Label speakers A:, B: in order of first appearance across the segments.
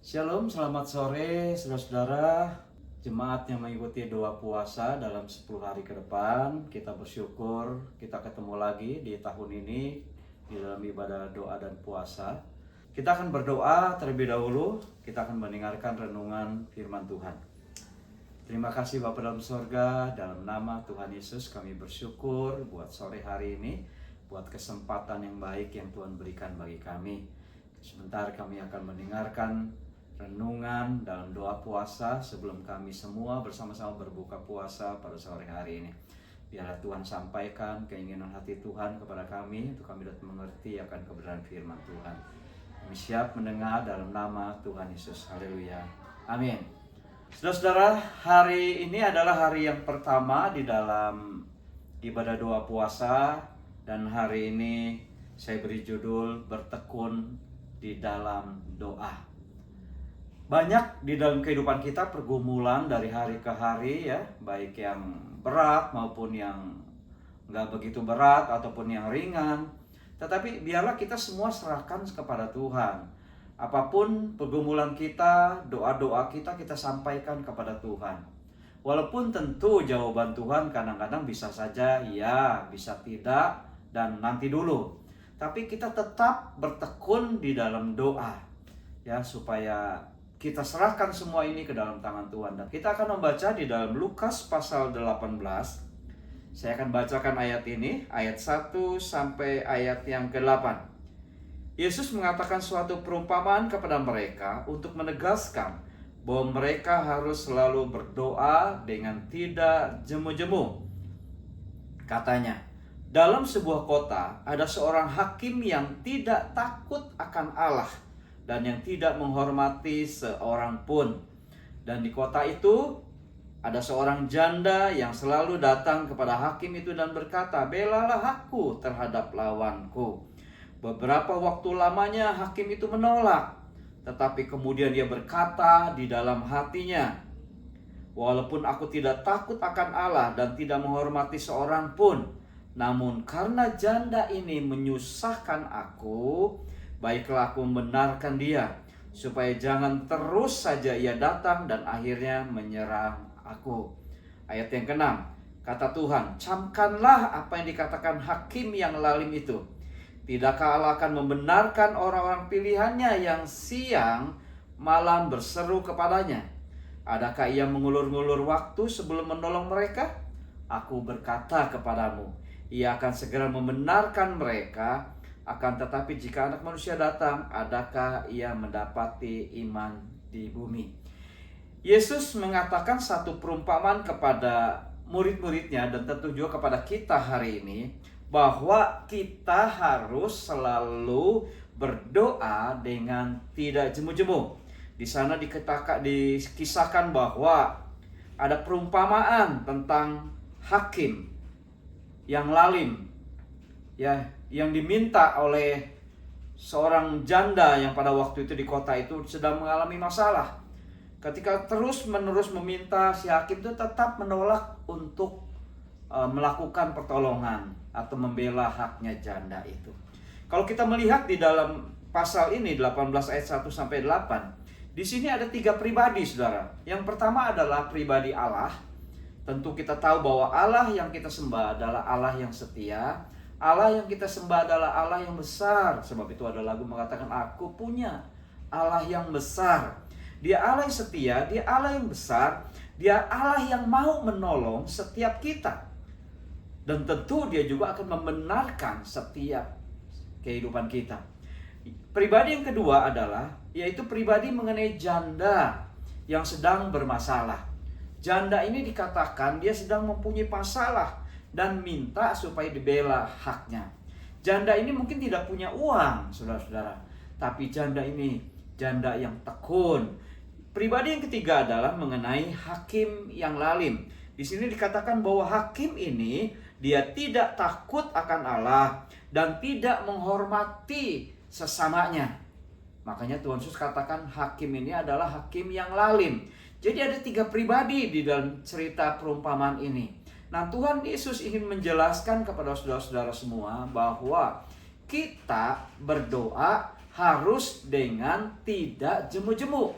A: Shalom, selamat sore saudara-saudara jemaat yang mengikuti doa puasa dalam 10 hari ke depan. Kita bersyukur kita ketemu lagi di tahun ini di dalam ibadah doa dan puasa. Kita akan berdoa terlebih dahulu, kita akan mendengarkan renungan firman Tuhan. Terima kasih Bapa dalam sorga, dalam nama Tuhan Yesus kami bersyukur buat sore hari ini, buat kesempatan yang baik yang Tuhan berikan bagi kami. Sebentar kami akan mendengarkan renungan dalam doa puasa sebelum kami semua bersama-sama berbuka puasa pada sore hari ini. Biarlah Tuhan sampaikan keinginan hati Tuhan kepada kami untuk kami dapat mengerti akan kebenaran firman Tuhan. Kami siap mendengar dalam nama Tuhan Yesus. Haleluya. Amin. Saudara-saudara, hari ini adalah hari yang pertama di dalam ibadah doa puasa, dan hari ini saya beri judul bertekun di dalam doa. Banyak di dalam kehidupan kita pergumulan dari hari ke hari ya, baik yang berat maupun yang nggak begitu berat ataupun yang ringan. Tetapi biarlah kita semua serahkan kepada Tuhan. Apapun pergumulan kita, doa-doa kita sampaikan kepada Tuhan. Walaupun tentu jawaban Tuhan kadang-kadang bisa saja ya, bisa tidak, dan nanti dulu. Tapi kita tetap bertekun di dalam doa ya, supaya kita serahkan semua ini ke dalam tangan Tuhan. Dan kita akan membaca di dalam Lukas pasal 18. Saya akan bacakan ayat ini, ayat 1 sampai ayat yang ke-8. Yesus mengatakan suatu perumpamaan kepada mereka untuk menegaskan bahwa mereka harus selalu berdoa dengan tidak jemu-jemu. Katanya, dalam sebuah kota ada seorang hakim yang tidak takut akan Allah dan yang tidak menghormati seorang pun. Dan di kota itu ada seorang janda yang selalu datang kepada hakim itu dan berkata, "Belalah aku terhadap lawanku." Beberapa waktu lamanya hakim itu menolak, tetapi kemudian dia berkata di dalam hatinya, "Walaupun aku tidak takut akan Allah dan tidak menghormati seorang pun, namun karena janda ini menyusahkan aku, baiklah aku membenarkan dia, supaya jangan terus saja ia datang dan akhirnya menyerang aku." Ayat yang ke-6, kata Tuhan, "Camkanlah apa yang dikatakan hakim yang lalim itu. Tidakkah Allah akan membenarkan orang-orang pilihannya yang siang malam berseru kepadanya? Adakah ia mengulur-ngulur waktu sebelum menolong mereka? Aku berkata kepadamu, ia akan segera membenarkan mereka. Akan tetapi jika Anak Manusia datang, adakah ia mendapati iman di bumi?" Yesus mengatakan satu perumpamaan kepada murid-muridnya dan tentu juga kepada kita hari ini, bahwa kita harus selalu berdoa dengan tidak jemu-jemu. Di sana dikisahkan bahwa ada perumpamaan tentang hakim yang lalim ya, yang diminta oleh seorang janda yang pada waktu itu di kota itu sedang mengalami masalah. Ketika terus-menerus meminta, si hakim itu tetap menolak untuk melakukan pertolongan atau membela haknya janda itu. Kalau kita melihat di dalam pasal ini 18 ayat 1 sampai 8, di sini ada 3 pribadi, Saudara. Yang pertama adalah pribadi Allah. Tentu kita tahu bahwa Allah yang kita sembah adalah Allah yang setia. Allah yang kita sembah adalah Allah yang besar. Sebab itu ada lagu mengatakan, "Aku punya Allah yang besar." Dia Allah yang setia, dia Allah yang besar, dia Allah yang mau menolong setiap kita. Dan tentu dia juga akan membenarkan setiap kehidupan kita. Pribadi yang kedua adalah, yaitu pribadi mengenai janda yang sedang bermasalah. Janda ini dikatakan dia sedang mempunyai masalah dan minta supaya dibela haknya. Janda ini mungkin tidak punya uang, saudara-saudara, tapi janda ini janda yang tekun. Pribadi yang ketiga adalah mengenai hakim yang lalim. Di sini dikatakan bahwa hakim ini dia tidak takut akan Allah dan tidak menghormati sesamanya. Makanya Tuhan Yesus katakan hakim ini adalah hakim yang lalim. Jadi ada 3 pribadi di dalam cerita perumpamaan ini. Nah, Tuhan Yesus ingin menjelaskan kepada saudara-saudara semua bahwa kita berdoa harus dengan tidak jemu-jemu,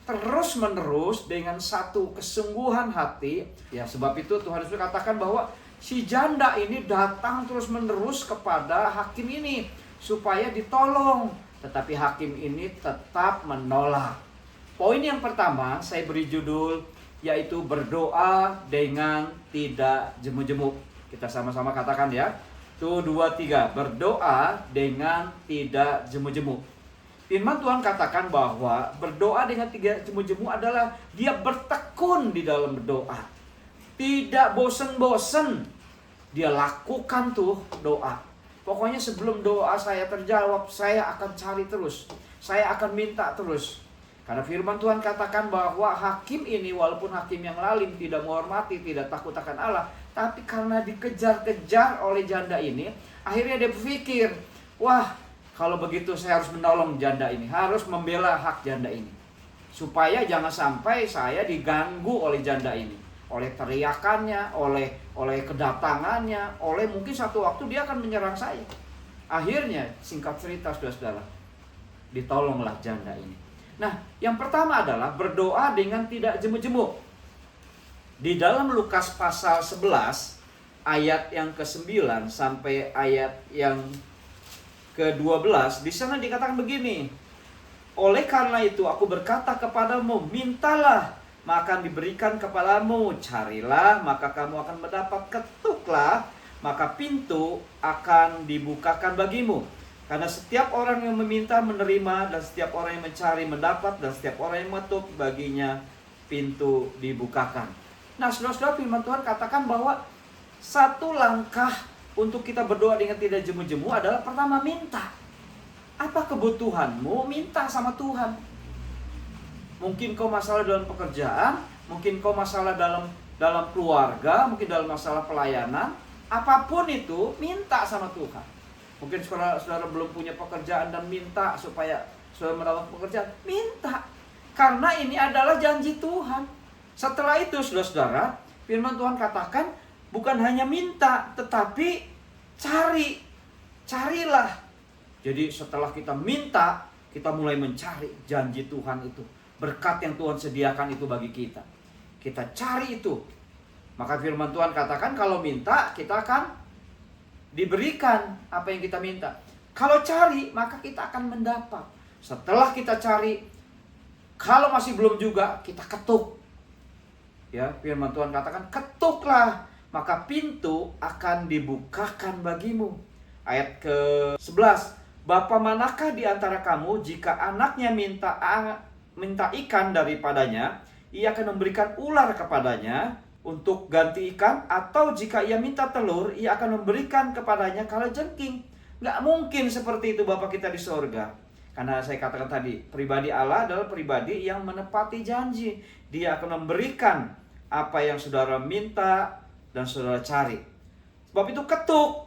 A: terus menerus dengan satu kesungguhan hati. Ya, sebab itu Tuhan Yesus katakan bahwa si janda ini datang terus menerus kepada hakim ini supaya ditolong, tetapi hakim ini tetap menolak. Poin yang pertama saya beri judul yaitu berdoa dengan tidak jemu-jemu. Kita sama-sama katakan ya. 1, 2, 3. Berdoa dengan tidak jemu-jemu. Firman Tuhan katakan bahwa berdoa dengan tidak jemu-jemu adalah dia bertekun di dalam berdoa. Tidak bosan-bosan. Dia lakukan tuh doa. Pokoknya sebelum doa saya terjawab, saya akan cari terus. Saya akan minta terus. Karena firman Tuhan katakan bahwa hakim ini walaupun hakim yang lalim, tidak menghormati, tidak takut akan Allah, tapi karena dikejar-kejar oleh janda ini, akhirnya dia berpikir, wah, kalau begitu saya harus menolong janda ini, harus membela hak janda ini. Supaya jangan sampai saya diganggu oleh janda ini, oleh teriakannya, oleh kedatangannya, oleh mungkin satu waktu dia akan menyerang saya. Akhirnya, singkat cerita saudara-saudara, ditolonglah janda ini. Nah, yang pertama adalah berdoa dengan tidak jemu-jemu. Di dalam Lukas pasal 11 ayat yang ke-9 sampai ayat yang ke-12, di sana dikatakan begini. Oleh karena itu aku berkata kepadamu, mintalah maka akan diberikan kepadamu, carilah maka kamu akan mendapat, ketuklah maka pintu akan dibukakan bagimu. Karena setiap orang yang meminta menerima, dan setiap orang yang mencari mendapat, dan setiap orang yang mengetuk baginya pintu dibukakan. Nah, saudara-saudara, firman Tuhan katakan bahwa satu langkah untuk kita berdoa dengan tidak jemu-jemu adalah pertama minta. Apa kebutuhanmu? Minta sama Tuhan. Mungkin kau masalah dalam pekerjaan, mungkin kau masalah dalam keluarga, mungkin dalam masalah pelayanan, apapun itu minta sama Tuhan. Mungkin saudara belum punya pekerjaan dan minta supaya saudara mendapat pekerjaan. Minta. Karena ini adalah janji Tuhan. Setelah itu saudara-saudara, firman Tuhan katakan bukan hanya minta, tetapi cari. Carilah. Jadi setelah kita minta, kita mulai mencari janji Tuhan itu. Berkat yang Tuhan sediakan itu bagi kita. Kita cari itu. Maka firman Tuhan katakan kalau minta, kita akan diberikan apa yang kita minta. Kalau cari, maka kita akan mendapat. Setelah kita cari, kalau masih belum juga, kita ketuk. Ya, firman Tuhan katakan, ketuklah, maka pintu akan dibukakan bagimu. Ayat ke-11. Bapa manakah di antara kamu jika anaknya minta ikan daripadanya, ia akan memberikan ular kepadanya untuk ganti ikan, atau jika ia minta telur, ia akan memberikan kepadanya kalajengking. Nggak mungkin seperti itu Bapa kita di sorga. Karena saya katakan tadi, pribadi Allah adalah pribadi yang menepati janji. Dia akan memberikan apa yang saudara minta dan saudara cari. Sebab itu ketuk,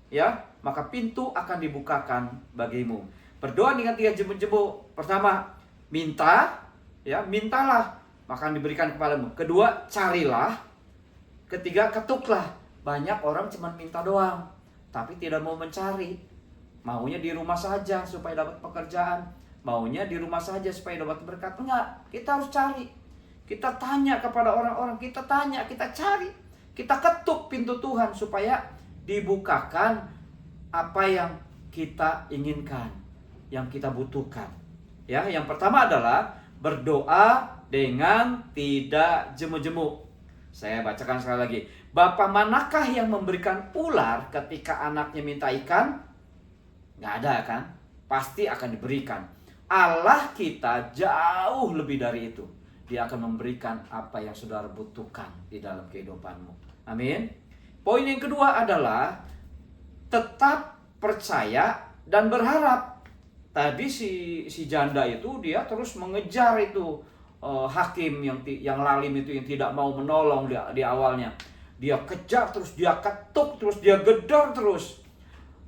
A: ya, maka pintu akan dibukakan bagimu. Berdoa dengan tidak jemu-jemu. Pertama, minta, ya, mintalah, maka diberikan kepadamu. Kedua, carilah. Ketiga, ketuklah. Banyak orang cuma minta doang, tapi tidak mau mencari. Maunya di rumah saja supaya dapat pekerjaan. Maunya di rumah saja supaya dapat berkat. Enggak, kita harus cari. Kita tanya kepada orang-orang, kita tanya, kita cari. Kita ketuk pintu Tuhan supaya dibukakan apa yang kita inginkan, yang kita butuhkan. Ya, yang pertama adalah berdoa dengan tidak jemu-jemu. Saya bacakan sekali lagi. Bapa manakah yang memberikan ular ketika anaknya minta ikan? Nggak ada kan? Pasti akan diberikan. Allah kita jauh lebih dari itu. Dia akan memberikan apa yang saudara butuhkan di dalam kehidupanmu. Amin. Poin yang kedua adalah tetap percaya dan berharap. Tadi si janda itu dia terus mengejar itu hakim yang lalim itu, yang tidak mau menolong di awalnya. Dia kejar terus, dia ketuk terus, dia gedor terus.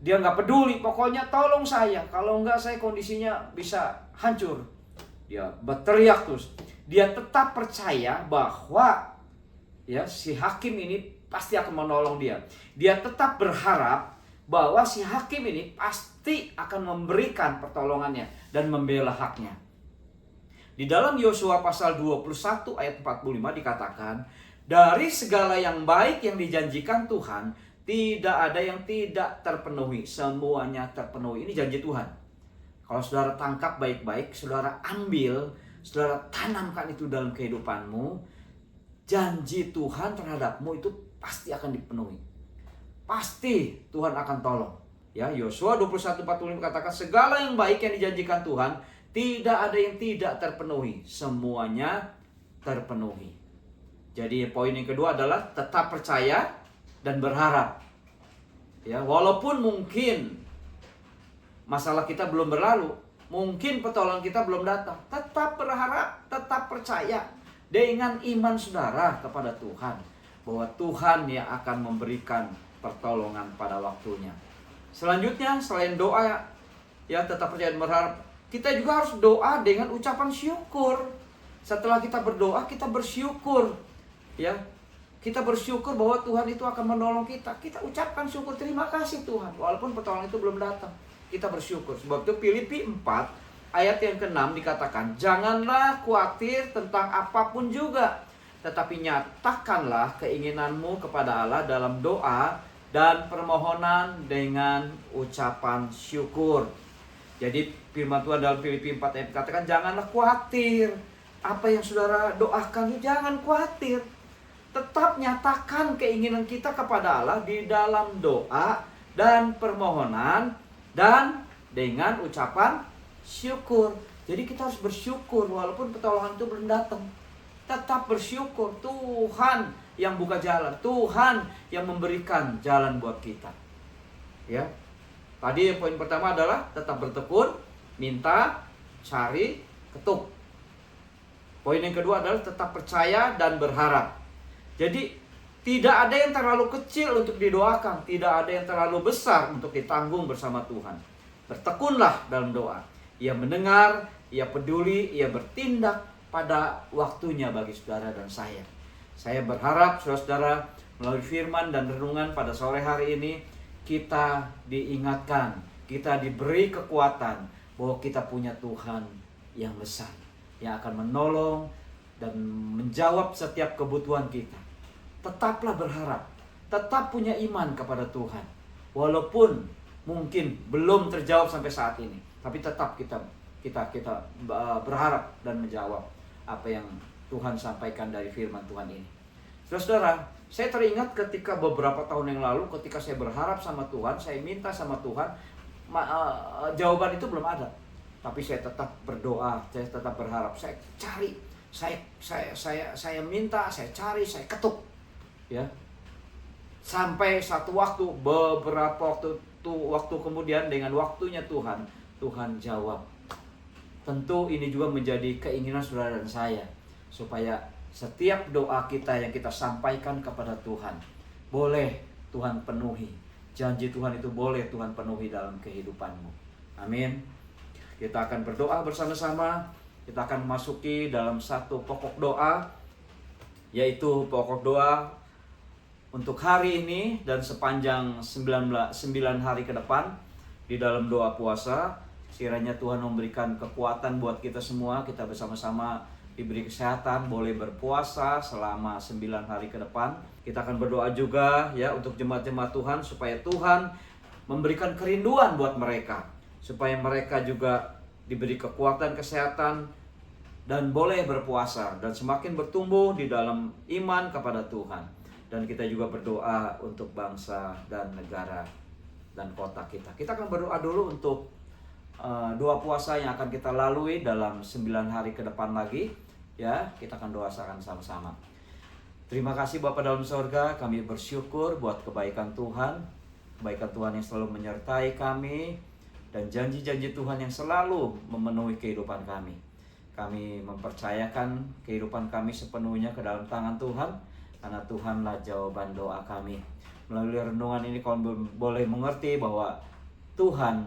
A: Dia nggak peduli, pokoknya tolong saya. Kalau nggak saya kondisinya bisa hancur. Dia berteriak terus. Dia tetap percaya bahwa ya si hakim ini pasti akan menolong dia. Dia tetap berharap bahwa si hakim ini pasti akan memberikan pertolongannya dan membela haknya. Di dalam Yosua pasal 21 ayat 45 dikatakan, dari segala yang baik yang dijanjikan Tuhan, tidak ada yang tidak terpenuhi, semuanya terpenuhi. Ini janji Tuhan. Kalau saudara tangkap baik-baik, saudara ambil, saudara tanamkan itu dalam kehidupanmu, janji Tuhan terhadapmu itu pasti akan dipenuhi. Pasti Tuhan akan tolong. Ya, Yosua 21:45 katakan, segala yang baik yang dijanjikan Tuhan, tidak ada yang tidak terpenuhi, semuanya terpenuhi. Jadi poin yang kedua adalah tetap percaya dan berharap. Ya, walaupun mungkin masalah kita belum berlalu, mungkin pertolongan kita belum datang, tetap berharap, tetap percaya dengan iman saudara kepada Tuhan, bahwa Tuhan yang akan memberikan pertolongan pada waktunya. Selanjutnya, selain doa ya tetap percaya dan berharap, kita juga harus doa dengan ucapan syukur. Setelah kita berdoa, kita bersyukur. Ya, kita bersyukur bahwa Tuhan itu akan menolong kita. Kita ucapkan syukur, terima kasih Tuhan, walaupun pertolongan itu belum datang. Kita bersyukur. Sebab itu Filipi 4 ayat yang ke-6 dikatakan, janganlah khawatir tentang apapun juga, tetapi nyatakanlah keinginanmu kepada Allah dalam doa dan permohonan dengan ucapan syukur. Jadi firman Tuhan dalam Filipi 4 ayat katakan, janganlah khawatir. Apa yang saudara doakan, jangan khawatir. Tetap nyatakan keinginan kita kepada Allah di dalam doa dan permohonan dan dengan ucapan syukur. Jadi kita harus bersyukur walaupun pertolongan itu belum datang. Tetap bersyukur, Tuhan yang buka jalan, Tuhan yang memberikan jalan buat kita. Ya. Tadi poin pertama adalah tetap bertekun, minta, cari, ketuk. Poin yang kedua adalah tetap percaya dan berharap. Jadi tidak ada yang terlalu kecil untuk didoakan, tidak ada yang terlalu besar untuk ditanggung bersama Tuhan. Bertekunlah dalam doa. Ia mendengar, ia peduli, ia bertindak pada waktunya bagi saudara dan saya. Saya berharap saudara-saudara melalui firman dan renungan pada sore hari ini kita diingatkan, kita diberi kekuatan bahwa kita punya Tuhan yang besar, yang akan menolong dan menjawab setiap kebutuhan kita. Tetaplah berharap, tetap punya iman kepada Tuhan. Walaupun mungkin belum terjawab sampai saat ini, tapi tetap kita berharap dan menjawab apa yang Tuhan sampaikan dari firman Tuhan ini. Saudara, saya teringat ketika beberapa tahun yang lalu, ketika saya berharap sama Tuhan, saya minta sama Tuhan, jawaban itu belum ada. Tapi saya tetap berdoa, saya tetap berharap, saya cari, saya minta, saya cari, saya ketuk. Ya, sampai satu waktu, beberapa waktu kemudian dengan waktunya Tuhan jawab. Tentu ini juga menjadi keinginan saudara dan saya, supaya setiap doa kita yang kita sampaikan kepada Tuhan, boleh Tuhan penuhi. Janji Tuhan itu boleh Tuhan penuhi dalam kehidupanmu. Amin. Kita akan berdoa bersama-sama. Kita akan memasuki dalam satu pokok doa, yaitu pokok doa untuk hari ini dan sepanjang 9 hari ke depan di dalam doa puasa. Kiranya Tuhan memberikan kekuatan buat kita semua, kita bersama-sama diberi kesehatan, boleh berpuasa selama 9 hari ke depan. Kita akan berdoa juga ya untuk jemaat-jemaat Tuhan, supaya Tuhan memberikan kerinduan buat mereka, supaya mereka juga diberi kekuatan kesehatan dan boleh berpuasa dan semakin bertumbuh di dalam iman kepada Tuhan. Dan kita juga berdoa untuk bangsa dan negara dan kota kita. Kita akan berdoa dulu untuk doa puasa yang akan kita lalui dalam 9 hari ke depan lagi. Ya, kita akan doakan sama-sama. Terima kasih Bapa dalam sorga, kami bersyukur buat kebaikan Tuhan yang selalu menyertai kami, dan janji-janji Tuhan yang selalu memenuhi kehidupan kami. Kami mempercayakan kehidupan kami sepenuhnya ke dalam tangan Tuhan, karena Tuhanlah jawaban doa kami. Melalui renungan ini kami boleh mengerti bahwa Tuhan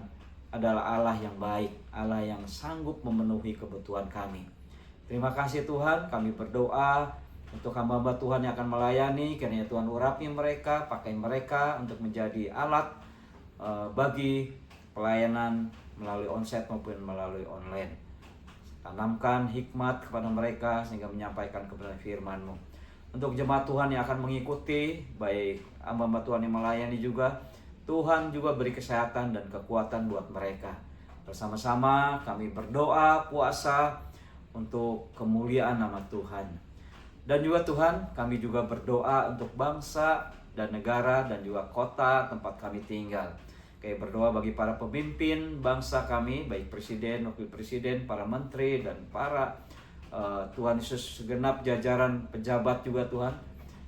A: adalah Allah yang baik, Allah yang sanggup memenuhi kebutuhan kami. Terima kasih Tuhan, kami berdoa untuk hamba-hamba Tuhan yang akan melayani, kiranya Tuhan urapi mereka, pakai mereka untuk menjadi alat bagi pelayanan melalui onsite maupun melalui online. Tanamkan hikmat kepada mereka sehingga menyampaikan kebenaran firman-Mu. Untuk jemaat Tuhan yang akan mengikuti, baik hamba-hamba Tuhan yang melayani juga, Tuhan juga beri kesehatan dan kekuatan buat mereka. Bersama-sama kami berdoa, puasa untuk kemuliaan nama Tuhan. Dan juga Tuhan, kami juga berdoa untuk bangsa dan negara dan juga kota tempat kami tinggal. Kami berdoa bagi para pemimpin bangsa kami, baik presiden, wakil presiden, para menteri, dan para Tuhan Yesus segenap jajaran pejabat juga Tuhan,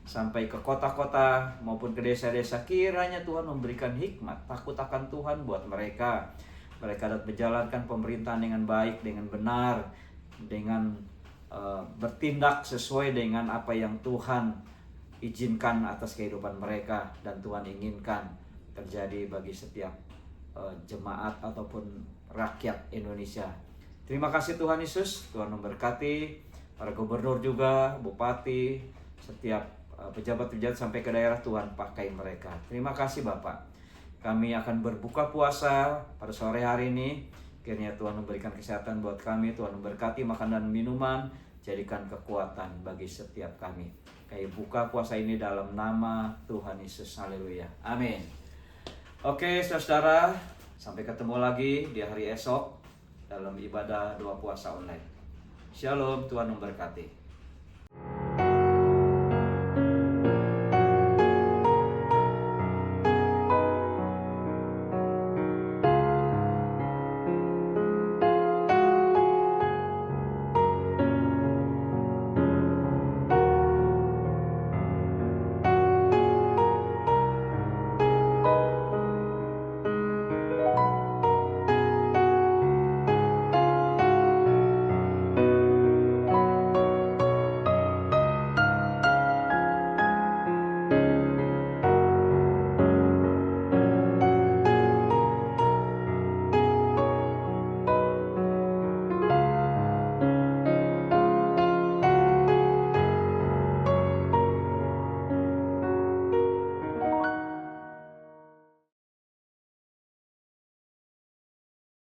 A: sampai ke kota-kota maupun ke desa-desa. Kiranya Tuhan memberikan hikmat, takut akan Tuhan buat mereka. Mereka dapat menjalankan pemerintahan dengan baik, dengan benar, dengan bertindak sesuai dengan apa yang Tuhan izinkan atas kehidupan mereka dan Tuhan inginkan terjadi bagi setiap jemaat ataupun rakyat Indonesia. Terima kasih Tuhan Yesus. Tuhan memberkati para gubernur juga, bupati, setiap pejabat-pejabat sampai ke daerah. Tuhan pakai mereka. Terima kasih Bapak. Kami akan berbuka puasa pada sore hari ini. Kiranya Tuhan memberikan kesehatan buat kami. Tuhan memberkati makanan dan minuman. Jadikan kekuatan bagi setiap kami. Kami buka puasa ini dalam nama Tuhan Yesus. Haleluya. Amin. Oke saudara, sampai ketemu lagi di hari esok dalam ibadah doa puasa online. Shalom, Tuhan memberkati.